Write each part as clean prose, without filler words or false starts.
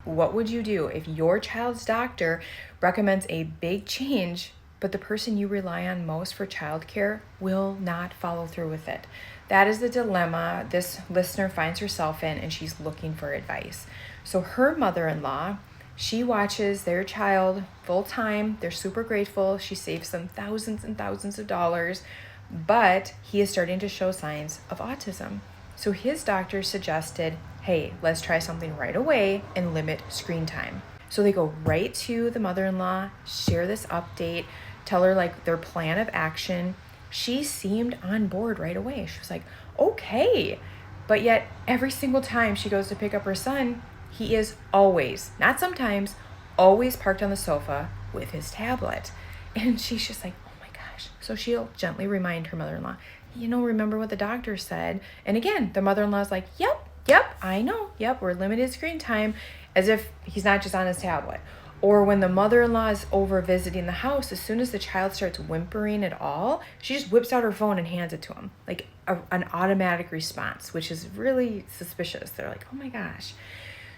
what would you do if your child's doctor recommends a big change, but the person you rely on most for childcare will not follow through with it? That is the dilemma this listener finds herself in, and she's looking for advice. So her mother-in-law, she watches their child full time. They're super grateful. She saves them thousands and thousands of dollars, but he is starting to show signs of autism. So his doctor suggested, hey, let's try something right away and limit screen time. So they go right to the mother-in-law, share this update, tell her like their plan of action. She seemed on board right away. She was like, okay. But yet every single time she goes to pick up her son, he is always, not sometimes, always parked on the sofa with his tablet. And she's just like, oh my gosh. So she'll gently remind her mother-in-law, remember what the doctor said. And again, the mother-in-law's like, yep, I know. Yep, we're limited screen time, as if he's not just on his tablet. Or when the mother-in-law is over visiting the house, as soon as the child starts whimpering at all, she just whips out her phone and hands it to him, like an automatic response, which is really suspicious. They're like, oh my gosh.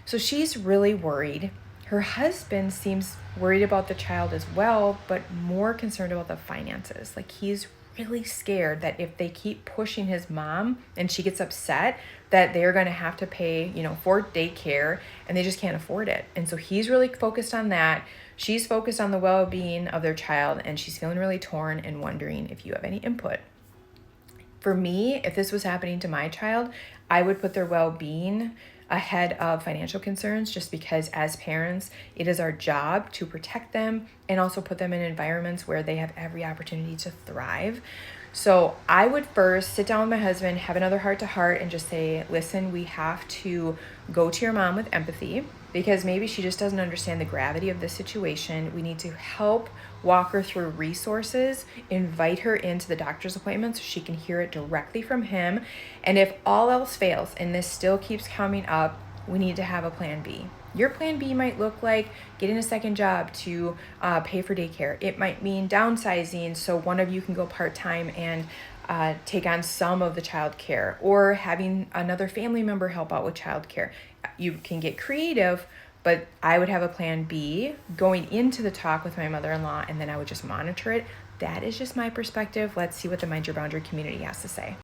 So she's really worried. Her husband seems worried about the child as well, but more concerned about the finances. Like he's really scared that if they keep pushing his mom and she gets upset, that they're going to have to pay, for daycare, and they just can't afford it. And so he's really focused on that. She's focused on the well-being of their child, and she's feeling really torn and wondering if you have any input. For me, if this was happening to my child, I would put their well-being ahead of financial concerns, just because as parents, it is our job to protect them and also put them in environments where they have every opportunity to thrive. So I would first sit down with my husband, have another heart-to-heart, and just say, listen, we have to go to your mom with empathy, because maybe she just doesn't understand the gravity of this situation. We need to help walk her through resources, invite her into the doctor's appointment so she can hear it directly from him. And if all else fails and this still keeps coming up, we need to have a plan B. Your plan B might look like getting a second job to pay for daycare. It might mean downsizing so one of you can go part-time and take on some of the childcare, or having another family member help out with childcare. You can get creative, but I would have a plan B going into the talk with my mother-in-law, and then I would just monitor it. That is just my perspective. Let's see what the Mind Your Boundary community has to say.